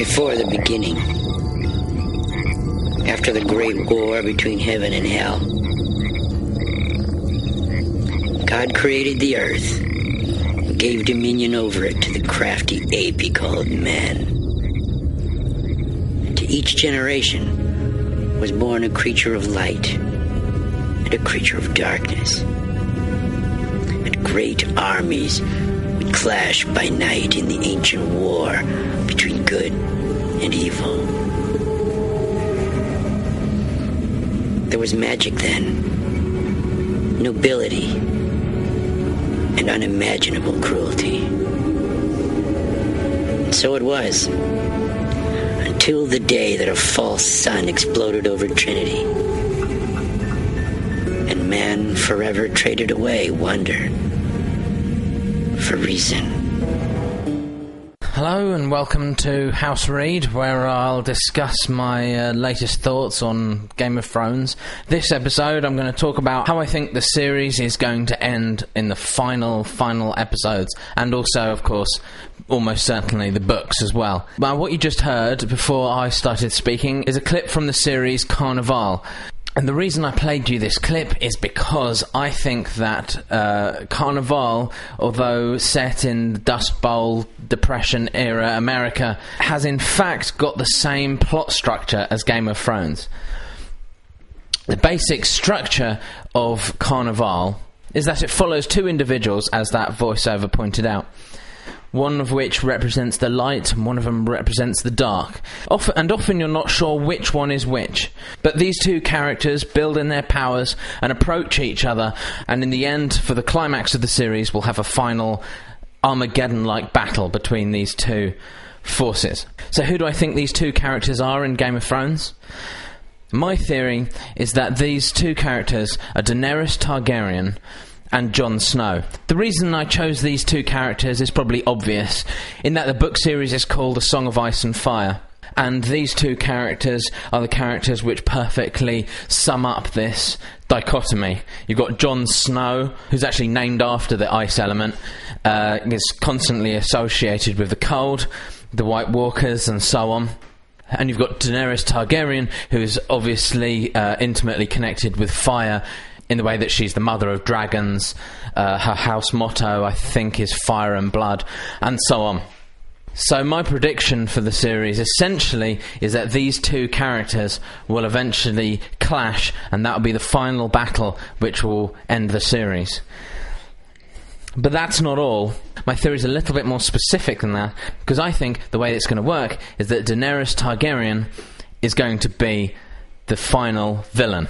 Before the beginning, after the great war between heaven and hell, God created the earth and gave dominion over it to the crafty ape he called man. And to each generation was born a creature of light and a creature of darkness. And great armies would clash by night in the ancient war between good and evil. There was magic then, nobility, and unimaginable cruelty. And so it was, until the day that a false sun exploded over Trinity, and man forever traded away wonder for reason. Hello and welcome to House Read, where I'll discuss my latest thoughts on Game of Thrones. This episode I'm going to talk about how I think the series is going to end in the final episodes, and also, of course, almost certainly the books as well. But what you just heard before I started speaking is a clip from the series Carnivale. And the reason I played you this clip is because I think that Carnivale, although set in the Dust Bowl Depression era America, has in fact got the same plot structure as Game of Thrones. The basic structure of Carnivale is that it follows two individuals, as that voiceover pointed out. One of which represents the light, and one of them represents the dark. Often you're not sure which one is which. But these two characters build in their powers and approach each other, and in the end, for the climax of the series, we'll have a final Armageddon-like battle between these two forces. So who do I think these two characters are in Game of Thrones? My theory is that these two characters are Daenerys Targaryen and Jon Snow. The reason I chose these two characters is probably obvious, in that the book series is called A Song of Ice and Fire, and these two characters are the characters which perfectly sum up this dichotomy. You've got Jon Snow, who's actually named after the ice element, is constantly associated with the cold, the White Walkers, and so on. And you've got Daenerys Targaryen, who is obviously intimately connected with fire, in the way that she's the mother of dragons. Her house motto, I think, is fire and blood, and so on. So my prediction for the series essentially is that these two characters will eventually clash, and that will be the final battle which will end the series. But that's not all. My theory is a little bit more specific than that, because I think the way it's going to work is that Daenerys Targaryen is going to be the final villain.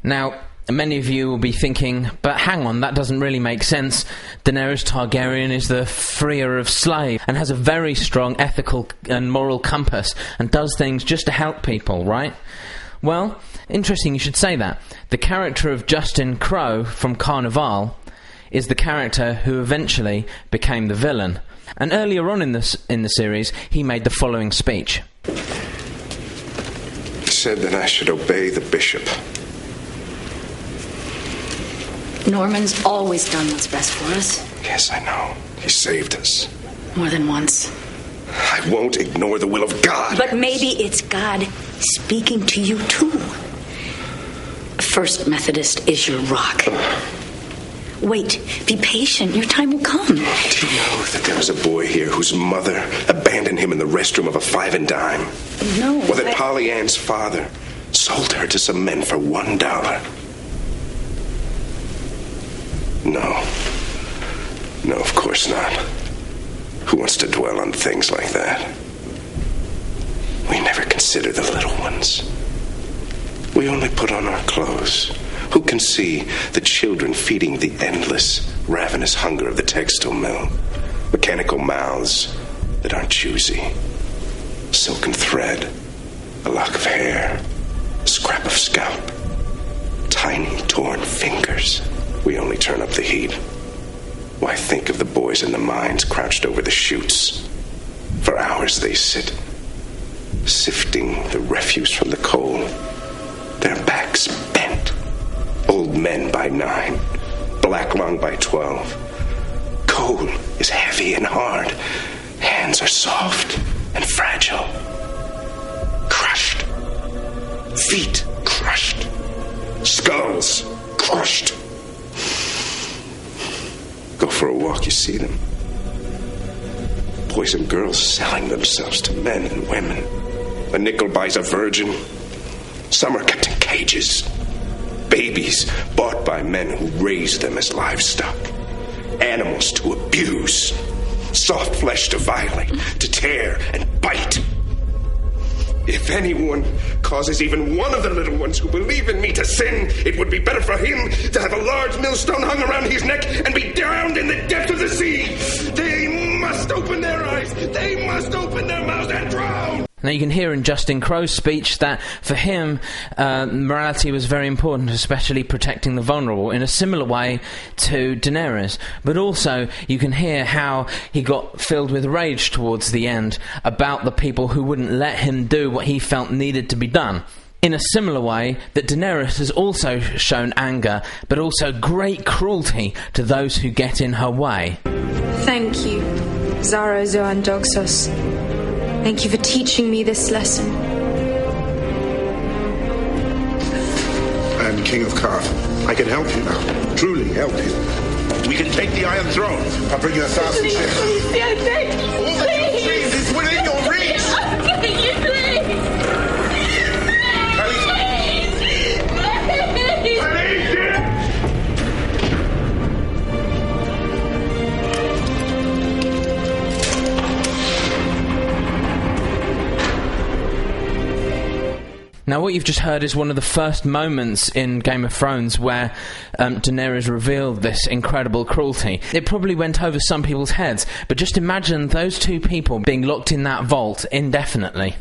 Now, many of you will be thinking, but hang on, that doesn't really make sense. Daenerys Targaryen is the freer of slaves and has a very strong ethical and moral compass and does things just to help people, right? Well, interesting you should say that. The character of Justin Crowe from Carnivale is the character who eventually became the villain. And earlier on in the series, he made the following speech. He said that I should obey the bishop. Norman's always done what's best for us. Yes, I know. He saved us. More than once. I won't ignore the will of God. But maybe it's God speaking to you, too. First Methodist is your rock. Wait, be patient. Your time will come. Do you know that there was a boy here whose mother abandoned him in the restroom of a 5 and dime? No. Or that Polly Ann's father sold her to some men for $1? No, of course not. Who wants to dwell on things like that? We never consider the little ones. We only put on our clothes. Who can see the children feeding the endless, ravenous hunger of the textile mill? Mechanical mouths that aren't choosy. Silken thread, a lock of hair, a scrap of scalp, tiny torn fingers. We only turn up the heat. Why, think of the boys in the mines crouched over the chutes. For hours they sit, sifting the refuse from the coal. Their backs bent. Old men by 9, black lung by 12. Coal is heavy and hard. Hands are soft. and fragile. Crushed. Feet crushed. Skulls crushed. Go for a walk, you see them. Boys and girls selling themselves to men and women. A nickel buys a virgin. Some are kept in cages. Babies bought by men who raise them as livestock. Animals to abuse. Soft flesh to violate, to tear and bite. If anyone causes even one of the little ones who believe in me to sin, it would be better for him to have a large millstone hung around his neck and be drowned in the depths of the sea. They must open their eyes. They must open their mouths and drown. Now you can hear in Justin Crow's speech that for him, morality was very important, especially protecting the vulnerable, in a similar way to Daenerys. But also you can hear how he got filled with rage towards the end about the people who wouldn't let him do what he felt needed to be done. In a similar way that Daenerys has also shown anger, but also great cruelty to those who get in her way. Thank you, Zara Zoan Doxos. Thank you for teaching me this lesson. I am King of Carnivale. I can help you now. Truly help you. We can take the Iron Throne. I'll bring you 1,000 Please, ships. please, yeah, thank you. All that you please is within your reach. Thank you, please. Now what you've just heard is one of the first moments in Game of Thrones where Daenerys revealed this incredible cruelty. It probably went over some people's heads, but just imagine those two people being locked in that vault indefinitely.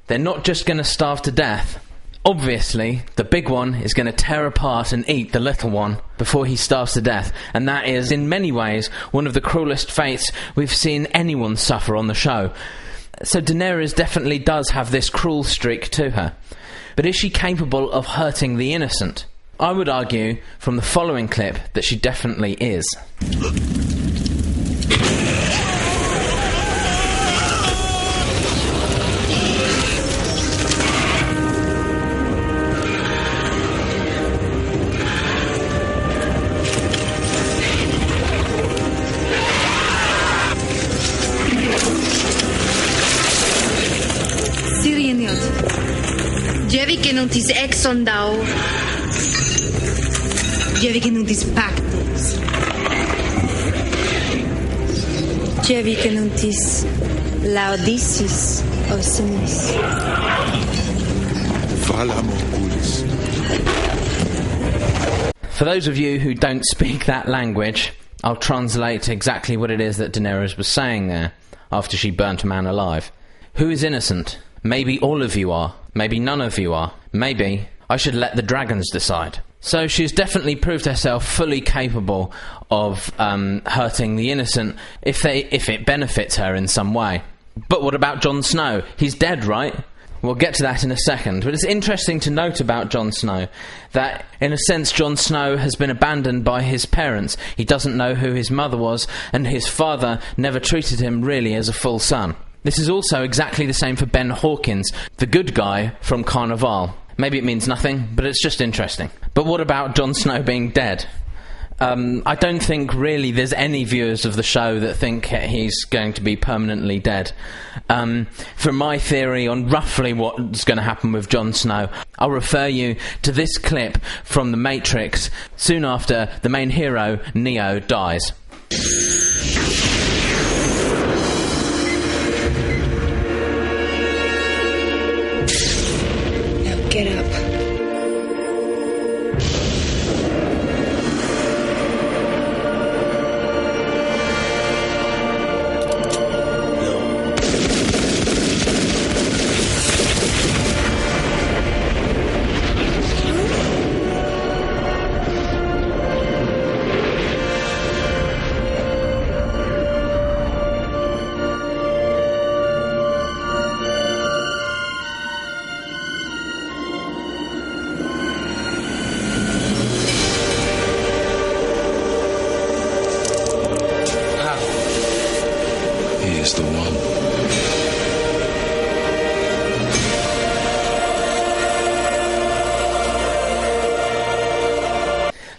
They're not just going to starve to death. Obviously, the big one is going to tear apart and eat the little one before he starves to death, and that is, in many ways, one of the cruelest fates we've seen anyone suffer on the show. So Daenerys definitely does have this cruel streak to her. But is she capable of hurting the innocent? I would argue, from the following clip, that she definitely is. Jevi que não tis exondau. Jevi que não tis pactos. Jevi que não tis laudicis osimis. Vala morgulis. For those of you who don't speak that language, I'll translate exactly what it is that Daenerys was saying there after she burnt a man alive. Who is innocent? Maybe all of you are. Maybe none of you are. Maybe I should let the dragons decide. So she's definitely proved herself fully capable of hurting the innocent if it benefits her in some way. But what about Jon Snow? He's dead, right? We'll get to that in a second. But it's interesting to note about Jon Snow that, in a sense, Jon Snow has been abandoned by his parents. He doesn't know who his mother was, and his father never treated him really as a full son. This is also exactly the same for Ben Hawkins, the good guy from Carnivale. Maybe it means nothing, but it's just interesting. But what about Jon Snow being dead? I don't think really there's any viewers of the show that think he's going to be permanently dead. For my theory on roughly what's going to happen with Jon Snow, I'll refer you to this clip from The Matrix soon after the main hero, Neo, dies. Get up.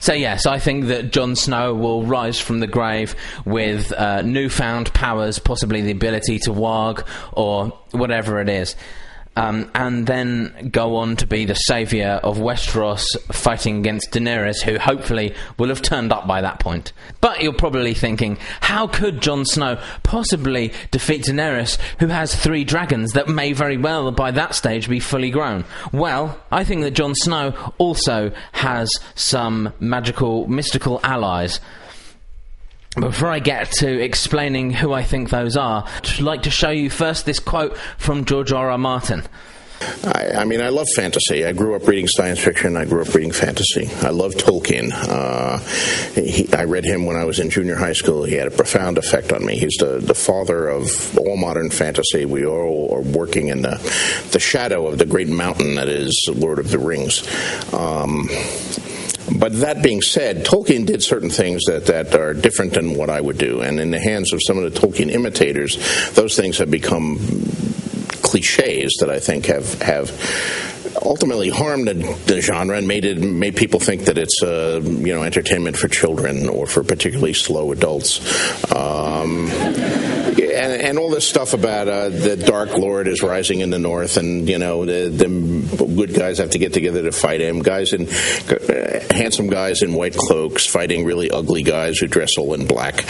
So yes, I think that Jon Snow will rise from the grave with newfound powers, possibly the ability to warg or whatever it is. And then go on to be the saviour of Westeros, fighting against Daenerys, who hopefully will have turned up by that point. But you're probably thinking, how could Jon Snow possibly defeat Daenerys, who has 3 dragons that may very well, by that stage, be fully grown? Well, I think that Jon Snow also has some mystical allies. Before I get to explaining who I think those are, I'd like to show you first this quote from George R.R. Martin. I mean, I love fantasy. I grew up reading science fiction. I grew up reading fantasy. I love Tolkien. I read him when I was in junior high school. He had a profound effect on me. He's the father of all modern fantasy. We all are working in the shadow of the great mountain that is Lord of the Rings. But that being said, Tolkien did certain things that are different than what I would do. And in the hands of some of the Tolkien imitators, those things have become cliches that I think have ultimately harmed the genre and made people think that it's entertainment for children or for particularly slow adults. And all this stuff about the Dark Lord is rising in the north, and the good guys have to get together to fight him. Handsome guys in white cloaks fighting really ugly guys who dress all in black.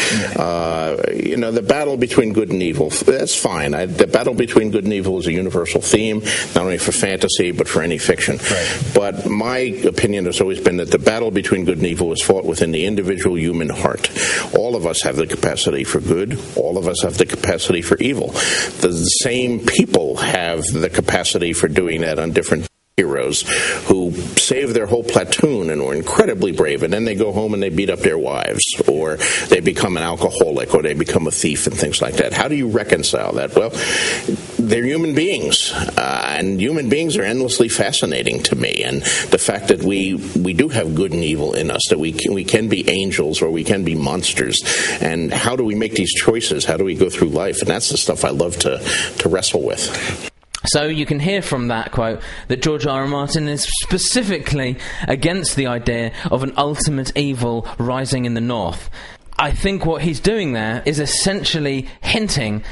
The battle between good and evil. That's fine. The battle between good and evil is a universal theme, not only for fantasy but for any fiction. Right. But my opinion has always been that the battle between good and evil is fought within the individual human heart. All of us have the capacity for good. All of us have the capacity for evil. The same people have the capacity for doing that on different heroes who save their whole platoon and are incredibly brave, and then they go home and they beat up their wives, or they become an alcoholic, or they become a thief and things like that. How do you reconcile that? Well, they're human beings, and human beings are endlessly fascinating to me, and the fact that we do have good and evil in us, that we can be angels or we can be monsters, and how do we make these choices? How do we go through life? And that's the stuff I love to wrestle with. So you can hear from that quote that George R.R. Martin is specifically against the idea of an ultimate evil rising in the north. I think what he's doing there is essentially hinting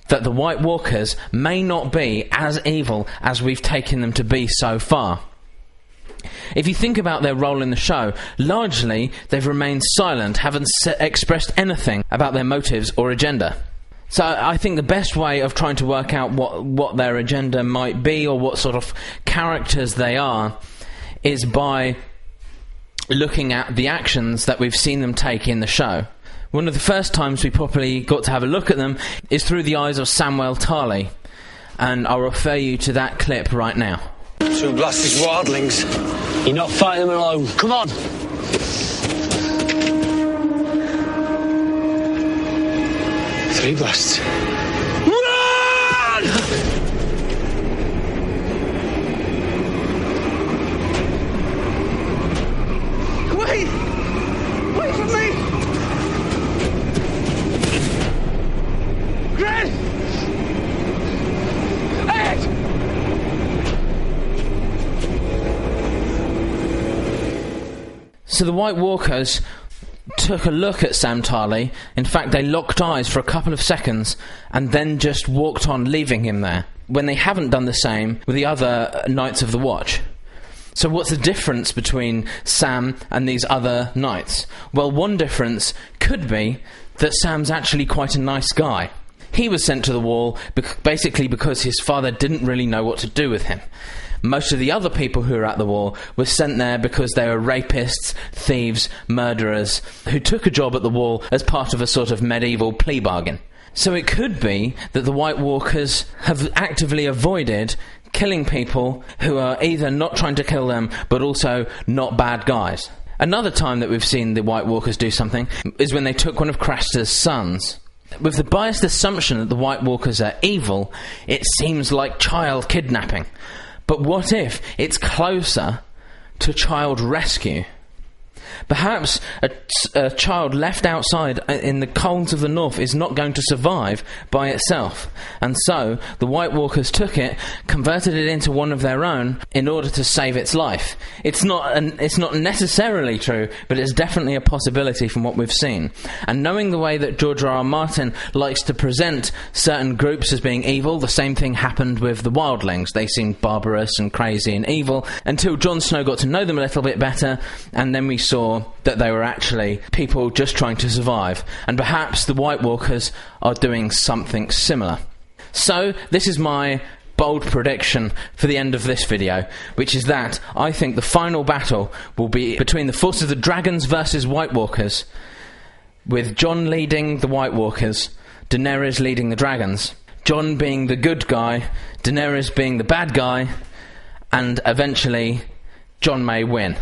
that the White Walkers may not be as evil as we've taken them to be so far. If you think about their role in the show, largely they've remained silent, haven't expressed anything about their motives or agenda. So I think the best way of trying to work out what their agenda might be or what sort of characters they are is by looking at the actions that we've seen them take in the show. One of the first times we properly got to have a look at them is through the eyes of Samwell Tarly, and I'll refer you to that clip right now. 2 blasted wildlings. You're not fighting them alone. Come on! Three blasts. Run! Wait! Wait for me! Gren! Ed! So the White Walkers took a look at Sam Tarly. In fact, they locked eyes for a couple of seconds and then just walked on, leaving him there, when they haven't done the same with the other Knights of the Watch. So what's the difference between Sam and these other knights? Well, one difference could be that Sam's actually quite a nice guy. He was sent to the Wall basically because his father didn't really know what to do with him. Most of the other people who were at the Wall were sent there because they were rapists, thieves, murderers, who took a job at the Wall as part of a sort of medieval plea bargain. So it could be that the White Walkers have actively avoided killing people who are either not trying to kill them, but also not bad guys. Another time that we've seen the White Walkers do something is when they took one of Craster's sons. With the biased assumption that the White Walkers are evil, it seems like child kidnapping. But what if it's closer to child rescue? Perhaps a child left outside in the colds of the north is not going to survive by itself. And so the White Walkers took it, converted it into one of their own in order to save its life. It's not necessarily true, but it's definitely a possibility from what we've seen. And knowing the way that George R.R. Martin likes to present certain groups as being evil, the same thing happened with the wildlings. They seemed barbarous and crazy and evil until Jon Snow got to know them a little bit better, and then we saw that they were actually people just trying to survive. And perhaps the White Walkers are doing something similar. So, this is my bold prediction for the end of this video, which is that I think the final battle will be between the forces of the dragons versus White Walkers, with Jon leading the White Walkers, Daenerys leading the dragons, Jon being the good guy, Daenerys being the bad guy, and eventually Jon may win.